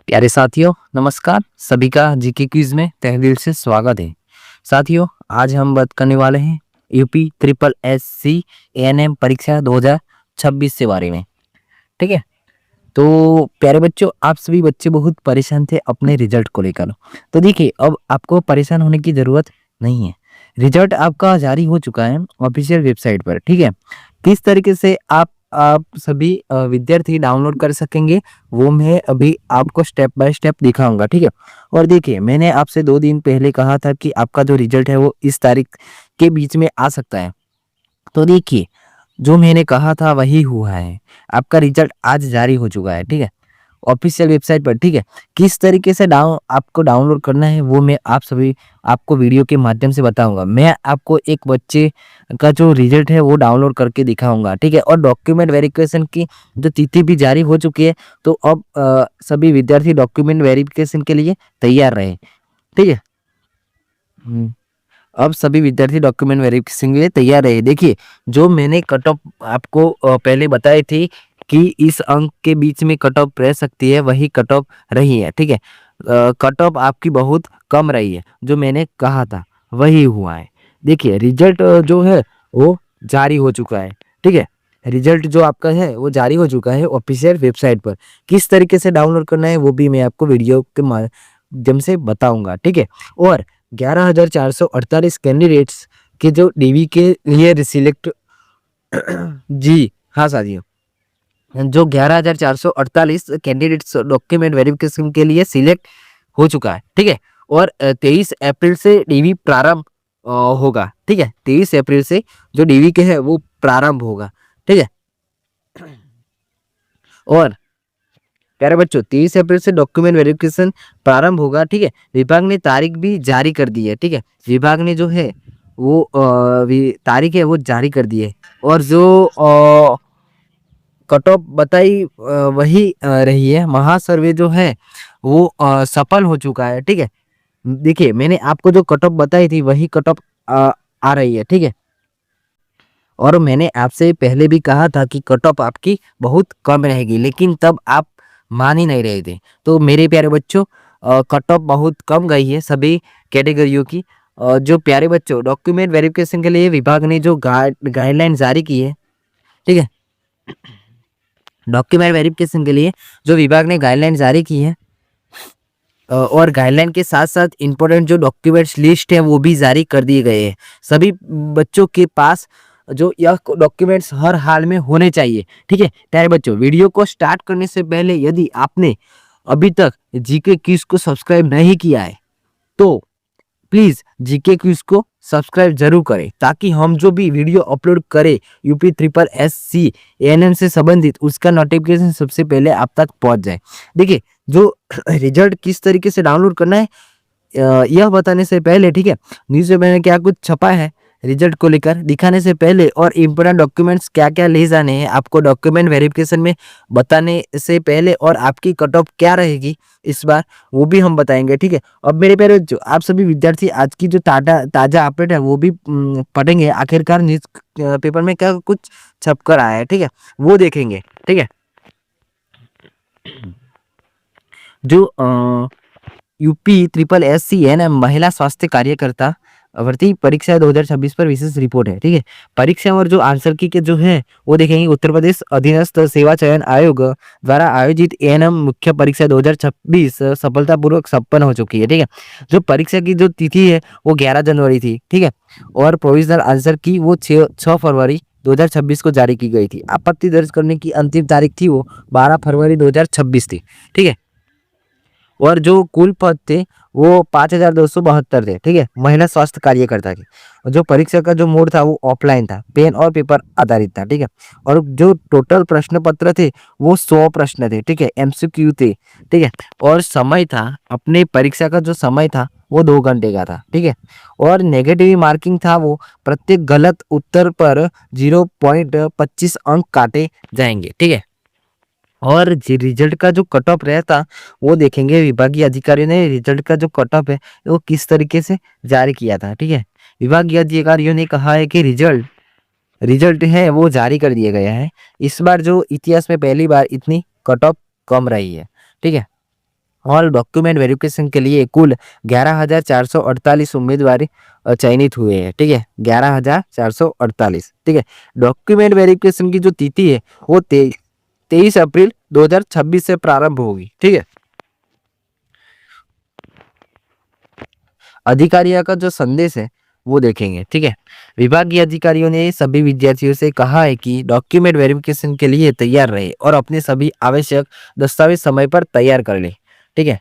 प्यारे साथियों, नमस्कार। सभी का जीके क्विज में तहे दिल से स्वागत है। साथियों, आज हम बात करने वाले हैं UP triple S C ANM परीक्षा 2026 के बारे में। ठीक है। तो प्यारे बच्चों, आप सभी बच्चे बहुत परेशान थे अपने रिजल्ट को लेकर। तो देखिए, अब आपको परेशान होने की जरूरत नहीं है। रिजल्ट आपका जारी हो चुका है ऑफिशियल वेबसाइट पर। ठीक है। किस तरीके से आप सभी विद्यार्थी डाउनलोड कर सकेंगे, वो मैं अभी आपको स्टेप बाय स्टेप दिखाऊंगा। ठीक है। और देखिए, मैंने आपसे 2 दिन पहले कहा था कि आपका जो रिजल्ट है वो इस तारीख के बीच में आ सकता है। तो देखिए, जो मैंने कहा था वही हुआ है। आपका रिजल्ट आज जारी हो चुका है। ठीक है। ऑफिशियल वेबसाइट पर। ठीक है। किस तरीके से आपको डाउनलोड करना है वो मैं आपको वीडियो के माध्यम से बताऊंगा। मैं आपको एक बच्चे का जो रिजल्ट है वो डाउनलोड करके दिखाऊंगा। ठीक है। और डॉक्यूमेंट वेरिफिकेशन की जो तिथि भी जारी हो चुकी है, तो अब सभी विद्यार्थी डॉक्यूमेंट वेरिफिकेशन के लिए तैयार रहे। ठीक है। हम्म। अब सभी विद्यार्थी डॉक्यूमेंट वेरिफिकेशन के लिए तैयार रहे। देखिए, जो मैंने कट ऑफ आपको पहले बताई थी कि इस अंक के बीच में कट ऑफ रह सकती है, वही कट ऑफ रही है। ठीक है। कट ऑफ आपकी बहुत कम रही है, जो मैंने कहा था वही हुआ है। देखिए, रिजल्ट जो है वो जारी हो चुका है। ठीक है। रिजल्ट जो आपका है वो जारी हो चुका है ऑफिशियल वेबसाइट पर। किस तरीके से डाउनलोड करना है वो भी मैं आपको वीडियो के माध्यम से बताऊंगा। ठीक है। और 11,448 कैंडिडेट्स के जो डीवी के लिए सिलेक्ट जी हाँ साथियों, जो 11,448 कैंडिडेट्स डॉक्यूमेंट वेरिफिकेशन के लिए सिलेक्ट हो चुका है। ठीक है। और 23 अप्रैल से डीवी प्रारंभ होगा। ठीक है। 23 अप्रैल से जो डीवी के है वो प्रारंभ होगा। ठीक है। और प्यारे बच्चों, 23 अप्रैल से डॉक्यूमेंट वेरिफिकेशन प्रारंभ होगा। ठीक है। विभाग ने तारीख भी जारी कर दी है। ठीक है। विभाग ने जो है वो तारीख है वो जारी कर दी है। और जो कट ऑफ बताई वही रही है। महासर्वे जो है वो सफल हो चुका है। ठीक है। देखिए, मैंने आपको जो कट ऑफ बताई थी वही कट ऑफ आ रही है। ठीक है। और मैंने आपसे पहले भी कहा था कि कट ऑफ आपकी बहुत कम रहेगी, लेकिन तब आप मान ही नहीं रहे थे। तो मेरे प्यारे बच्चों, कट ऑफ बहुत कम गई है सभी कैटेगरियों की। जो प्यारे बच्चों, डॉक्यूमेंट वेरिफिकेशन के लिए विभाग ने जो गाइडलाइन जारी की है। ठीक है। डॉक्यूमेंट वेरिफिकेशन के लिए जो विभाग ने गाइडलाइन जारी की है, और गाइडलाइन के साथ साथ इंपॉर्टेंट जो डॉक्यूमेंट्स लिस्ट है वो भी जारी कर दिए गए हैं। सभी बच्चों के पास जो यह डॉक्यूमेंट्स हर हाल में होने चाहिए। ठीक है। प्यारे बच्चों, वीडियो को स्टार्ट करने से पहले यदि आपने अभी तक जीके क्विज को सब्सक्राइब नहीं किया है तो प्लीज जीके क्विज को सब्सक्राइब जरूर करें, ताकि हम जो भी वीडियो अपलोड करें UP triple S C ANM से संबंधित, उसका नोटिफिकेशन सबसे पहले आप तक पहुंच जाए। देखिए, जो रिजल्ट किस तरीके से डाउनलोड करना है यह बताने से पहले, ठीक है, न्यूज़ में मैंने क्या कुछ छपा है रिजल्ट को लेकर दिखाने से पहले, और इम्पोर्टेंट डॉक्यूमेंट्स क्या क्या ले जाने हैं आपको डॉक्यूमेंट वेरिफिकेशन में बताने से पहले, और आपकी कट ऑफ क्या रहेगी इस बार वो भी हम बताएंगे। ठीक है। अब मेरे प्यारे जो आप सभी विद्यार्थी आज की जो ताजा अपडेट है वो भी पढ़ेंगे। आखिरकार न्यूज पेपर में क्या कुछ छप कर आया है, ठीक है, वो देखेंगे। ठीक है। जो यूपी ट्रिपल एस सी है ना, महिला स्वास्थ्य कार्यकर्ता भर्ती परीक्षा 2026 पर विशेष रिपोर्ट है। ठीक है। परीक्षा और जो आंसर की के जो है वो देखेंगे। उत्तर प्रदेश अधीनस्थ सेवा चयन आयोग द्वारा आयोजित एएनएम मुख्य परीक्षा 2026 सफलतापूर्वक संपन्न हो चुकी है। ठीक है। जो परीक्षा की जो तिथि है वो 11 जनवरी थी। ठीक है। और प्रोविजनल आंसर की वो 6 फरवरी 2026 को जारी की गई थी। आपत्ति दर्ज करने की अंतिम तारीख थी वो 12 फरवरी 2026 थी। ठीक है। और जो कुल पद थे वो 5,272 थे। ठीक है। महिला स्वास्थ्य कार्यकर्ता के। और जो परीक्षा का जो मोड था वो ऑफलाइन था, पेन और पेपर आधारित था। ठीक है। और जो टोटल प्रश्न पत्र थे वो 100 प्रश्न थे। ठीक है। एमसीक्यू थे। ठीक है। और समय था, अपने परीक्षा का जो समय था वो 2 घंटे का था। ठीक है। और नेगेटिव मार्किंग था वो प्रत्येक गलत उत्तर पर 0.25 अंक काटे जाएंगे। ठीक है। और रिजल्ट का जो कट ऑफ रहता वो देखेंगे। विभागीय अधिकारियों ने रिजल्ट का जो कट ऑफ है वो किस तरीके से जारी किया था। ठीक है। विभागीय अधिकारियों ने कहा है कि रिजल्ट रिजल्ट है वो जारी कर दिया गया है। इस बार जो इतिहास में पहली बार इतनी कट ऑफ कम रही है। ठीक है। ऑल डॉक्यूमेंट वेरिफिकेशन के लिए कुल 11,448 उम्मीदवार चयनित हुए हैं। ठीक है, 11,448। ठीक है, डॉक्यूमेंट वेरिफिकेशन की जो तिथि है वो 23 अप्रैल 2026 से प्रारंभ होगी। ठीक है, अधिकारियों का जो संदेश है वो देखेंगे। ठीक है, विभागीय अधिकारियों ने सभी विद्यार्थियों से कहा है कि डॉक्यूमेंट वेरिफिकेशन के लिए तैयार रहे और अपने सभी आवश्यक दस्तावेज समय पर तैयार कर ले। ठीक है,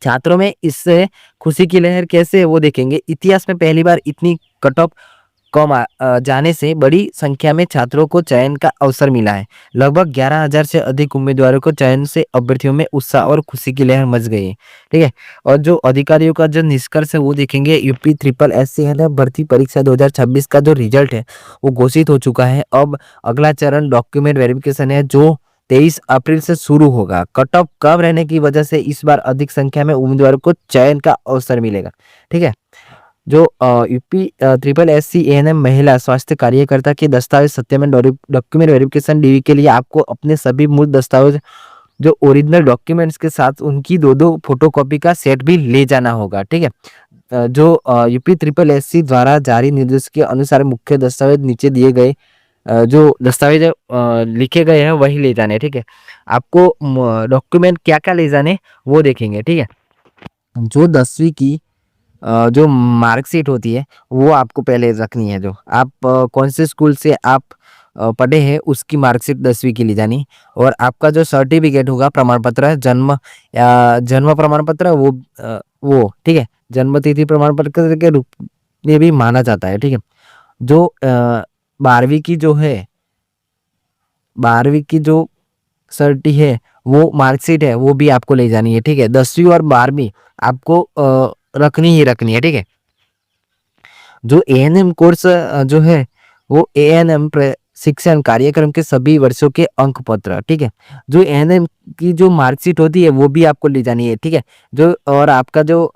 छात्रों में इससे खुशी की लहर कैसे है वो देखेंगे। इतिहास में पहली बार इतनी कट ऑफ जाने से बड़ी संख्या में छात्रों को चयन का अवसर मिला है। लगभग 11,000 से अधिक उम्मीदवारों को चयन से अभ्यर्थियों में उत्साह और खुशी की लहर मच गई है। ठीक है, और जो अधिकारियों का जो निष्कर्ष है वो देखेंगे। यूपी ट्रिपल एससी है ना भर्ती परीक्षा 2026 का जो रिजल्ट है वो घोषित हो चुका है। अब अगला चरण डॉक्यूमेंट वेरिफिकेशन है जो 23 अप्रैल से शुरू होगा। कट ऑफ कम रहने की वजह से इस बार अधिक संख्या में उम्मीदवारों को चयन का अवसर मिलेगा। ठीक है, जो यूपी ट्रिपल एससी एएनएम महिला स्वास्थ्य कार्यकर्ता के दस्तावेज सत्यापन डॉक्यूमेंट वेरिफिकेशन डीवी के लिए आपको अपने सभी मूल दस्तावेज जो ओरिजिनल डॉक्यूमेंट्स के साथ उनकी दो दो फोटोकॉपी का सेट भी ले जाना होगा। ठीक है, जो यूपी ट्रिपल एससी द्वारा जारी निर्देश के अनुसार मुख्य दस्तावेज नीचे दिए गए जो दस्तावेज लिखे गए हैं वही ले जाने। ठीक है, आपको डॉक्यूमेंट क्या क्या ले जाने वो देखेंगे। ठीक है, जो 10वीं की जो मार्कशीट होती है वो आपको पहले रखनी है। जो आप कौन से स्कूल से आप पढ़े हैं उसकी मार्कशीट 10वीं की ले जानी। और आपका जो सर्टिफिकेट होगा प्रमाण पत्र है जन्म या जन्म प्रमाण पत्र वो ठीक है, जन्म तिथि प्रमाण पत्र के रूप में भी माना जाता है। ठीक है, जो 12वीं की जो है 12वीं की जो सर्टी है वो मार्कशीट है वो भी आपको ले जानी है। ठीक है, 10वीं और 12वीं आपको रखनी ही रखनी है। ठीक है, जो एएनएम कोर्स जो है वो एएनएम शिक्षण कार्यक्रम के सभी वर्षों के अंक पत्र। ठीक है, जो एएनएम की जो मार्कशीट होती है वो भी आपको ले जानी है। ठीक है, जो और आपका जो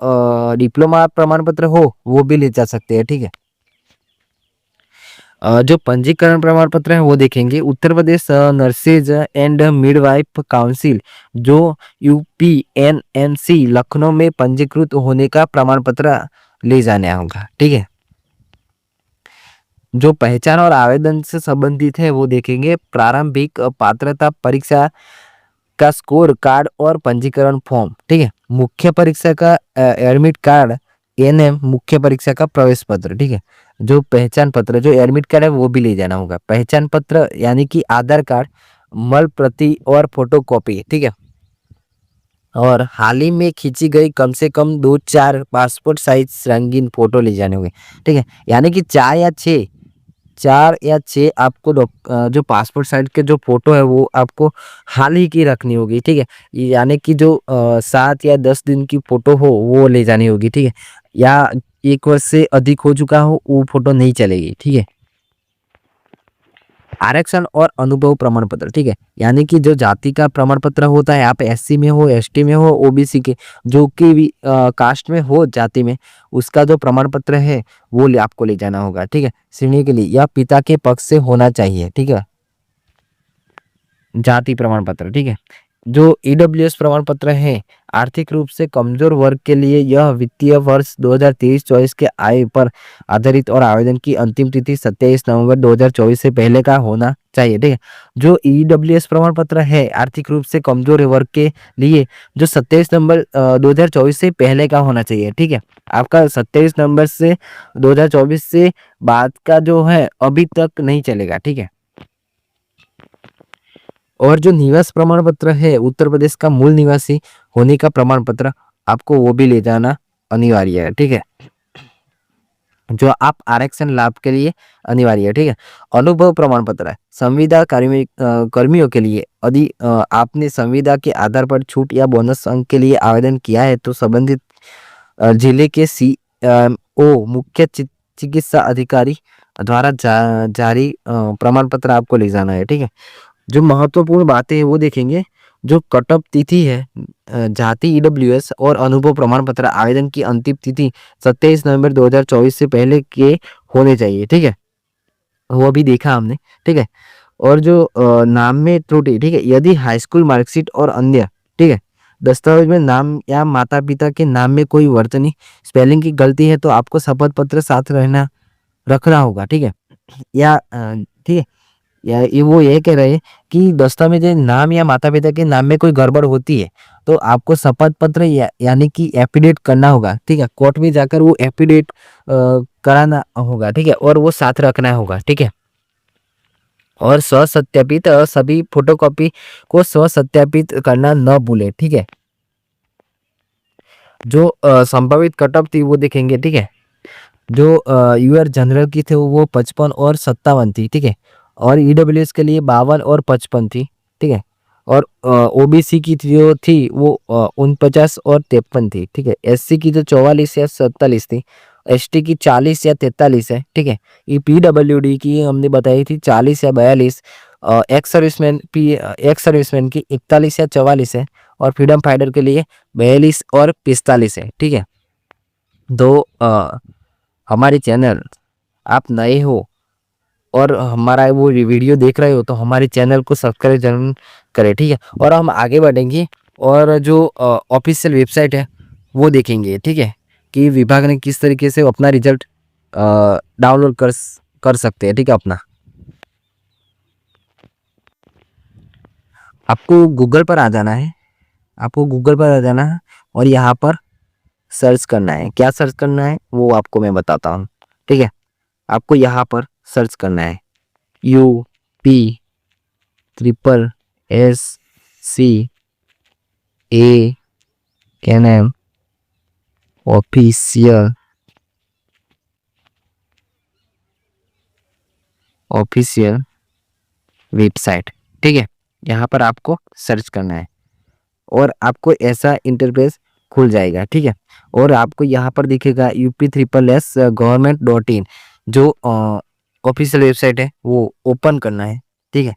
डिप्लोमा प्रमाण पत्र हो वो भी ले जा सकते हैं। ठीक है, जो पंजीकरण प्रमाण पत्र है वो देखेंगे। Uttar Pradesh nurses and midwife council जो यूपीएनएमसी लखनऊ में पंजीकृत होने का प्रमाण पत्र ले जाना होगा। ठीक है, जो पहचान और आवेदन से संबंधित है वो देखेंगे। प्रारंभिक पात्रता परीक्षा का स्कोर कार्ड और पंजीकरण फॉर्म। ठीक है, मुख्य परीक्षा का एडमिट कार्ड एनएम मुख्य परीक्षा का प्रवेश पत्र। ठीक है, जो पहचान पत्र जो एडमिट कार्ड है वो भी ले जाना होगा। पहचान पत्र यानी कि आधार कार्ड मल प्रति और फोटो कॉपी। ठीक है, और हाल ही में खींची गई कम से कम 2-4 पासपोर्ट साइज रंगीन फोटो ले जाने होंगे। ठीक है, यानी कि 4 या 6 आपको जो पासपोर्ट साइज के जो फोटो है वो आपको हाल ही की रखनी होगी। ठीक है, यानी कि जो 7 या 10 दिन की फोटो हो वो ले जानी होगी। ठीक है, या 1 वर्ष से अधिक हो चुका हो वो फोटो नहीं चलेगी। ठीक है, आरक्षण और अनुभव प्रमाण पत्र। ठीक है, यानी कि जो जाति का प्रमाण पत्र होता है, आप एससी में हो, एसटी में हो, ओबीसी के जो कि भी कास्ट में हो, जाति में, उसका जो प्रमाण पत्र है वो आपको ले जाना होगा। ठीक है, श्रेणी के लिए या पिता के पक्ष से होना चाहिए। ठीक है, जाति प्रमाण पत्र। ठीक है, जो ईडब्ल्यूएस प्रमाण पत्र है आर्थिक रूप से कमजोर वर्ग के लिए यह वित्तीय वर्ष 2023-24 के आय पर आधारित और आवेदन की अंतिम तिथि 27 नवंबर 2024 से पहले का होना चाहिए। ठीक है, जो ईडब्ल्यूएस प्रमाण पत्र है आर्थिक रूप से कमजोर वर्ग के लिए जो 27 नवंबर 2024 से पहले का होना चाहिए। ठीक है, आपका 27 नवंबर से 2024 से बाद का जो है अभी तक नहीं चलेगा। ठीक है, और जो निवास प्रमाण पत्र है उत्तर प्रदेश का मूल निवासी होने का प्रमाण पत्र आपको वो भी ले जाना अनिवार्य है। ठीक है, जो आप आरक्षण लाभ के लिए अनिवार्य है। ठीक है, अनुभव प्रमाण पत्र है संविदा कर्मियों के लिए। यदि आपने संविदा के आधार पर छूट या बोनस अंक के लिए आवेदन किया है तो संबंधित जिले के सीओ मुख्य चिकित्सा अधिकारी द्वारा जारी प्रमाण पत्र आपको ले जाना है। ठीक है, जो महत्वपूर्ण बातें हैं वो देखेंगे। जो कटअप तिथि है जाति ईडब्ल्यूएस और अनुभव प्रमाण पत्र आवेदन की अंतिम तिथि 27 नवंबर 2024 से पहले के होने चाहिए। ठीक है, वो भी देखा हमने। ठीक है, और जो नाम में त्रुटि। ठीक है, यदि हाई स्कूल मार्कशीट और अन्य। ठीक है, दस्तावेज में नाम या माता पिता के नाम में कोई वर्तनी स्पेलिंग की गलती है तो आपको शपथ पत्र साथ रखना होगा, ठीक है। या ठीक है, या ये वो ये कह रहे हैं कि दस्तावेज में नाम या माता पिता के नाम में कोई गड़बड़ होती है तो आपको शपथ पत्र यानी कि एफिडेविट करना होगा, ठीक है। कोर्ट में जाकर वो एफिडेविट कराना होगा, ठीक है, और वो साथ रखना होगा, ठीक है। और स्वसत्यापित सभी फोटोकॉपी को स्वसत्यापित करना न भूले, ठीक है। जो संभावित कटअप थी वो देखेंगे, ठीक है। जो यूआर जनरल की थे वो 55 और 57 थी, ठीक है। और ईडब्ल्यूएस के लिए 52 और 55 थी, ठीक है। और ओबीसी की जो थी वो 49 और 53 थी, ठीक है। एससी की तो 44 या 47 थी, एसटी की 40 या 43 है, ठीक है। ये पीडब्ल्यूडी की हमने बताई थी 40 या 42, एक्स सर्विसमैन की 41 या 44 है, और फ्रीडम फाइटर के लिए 42 और 45 है, ठीक है। दो हमारे चैनल आप नए हो और हमारा वो वीडियो देख रहे हो तो हमारे चैनल को सब्सक्राइब जरूर करें, ठीक है। और हम आगे बढ़ेंगे और जो ऑफिशियल वेबसाइट है वो देखेंगे, ठीक है, कि विभाग ने किस तरीके से अपना रिजल्ट डाउनलोड कर सकते हैं, ठीक है। अपना आपको गूगल पर आ जाना है, आपको गूगल पर आ जाना है और यहाँ पर सर्च करना है। क्या सर्च करना है वो आपको मैं बताता हूँ, ठीक है। आपको यहाँ पर सर्च करना है UPSSC-ANM ऑफिशियल वेबसाइट, ठीक है। यहाँ पर आपको सर्च करना है और आपको ऐसा इंटरफेस खुल जाएगा, ठीक है। और आपको यहाँ पर दिखेगा UP SSS-government.in, जो ऑफिशियल वेबसाइट है वो ओपन करना है, ठीक है।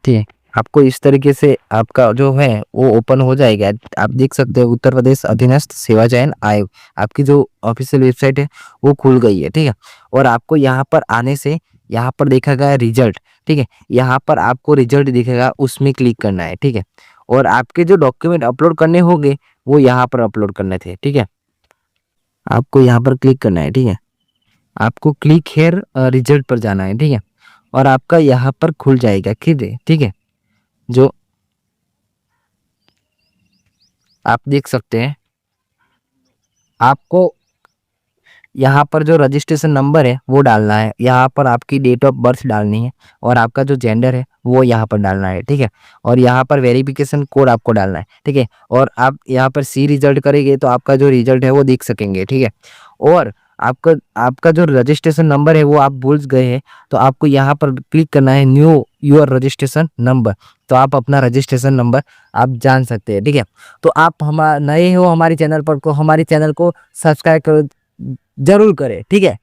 ठीक है, आपको इस तरीके से आपका जो है वो ओपन हो जाएगा। आप देख सकते हो उत्तर प्रदेश अधीनस्थ सेवा चयन आयोग, आपकी जो ऑफिशियल वेबसाइट है वो खुल गई है, ठीक है। और आपको यहाँ पर आने से यहाँ पर देखा गया रिजल्ट, ठीक है। यहाँ पर आपको रिजल्ट दिखेगा, उसमें क्लिक करना है, ठीक है। और आपके जो डॉक्यूमेंट अपलोड करने होंगे वो यहाँ पर अपलोड करने थे, ठीक है। आपको यहाँ पर क्लिक करना है, ठीक है। आपको क्लिक हेयर रिजल्ट पर जाना है, ठीक है। और आपका यहाँ पर खुल जाएगा, ठीक है। जो आप देख सकते हैं, आपको यहाँ पर जो रजिस्ट्रेशन नंबर है वो डालना है, यहाँ पर आपकी डेट ऑफ बर्थ डालनी है और आपका जो जेंडर है वो यहाँ पर डालना है, ठीक है। और यहाँ पर वेरिफिकेशन कोड आपको डालना है, ठीक है। और आप यहाँ पर सी रिजल्ट करेंगे तो आपका जो रिजल्ट है वो देख सकेंगे, ठीक है। और आपका आपका जो रजिस्ट्रेशन नंबर है वो आप भूल गए हैं तो आपको यहाँ पर क्लिक करना है न्यू योर रजिस्ट्रेशन नंबर, तो आप अपना रजिस्ट्रेशन नंबर आप जान सकते हैं, ठीक है। तो आप नए हो हमारे चैनल पर, को हमारे चैनल को सब्सक्राइब करो जरूर करें, ठीक है।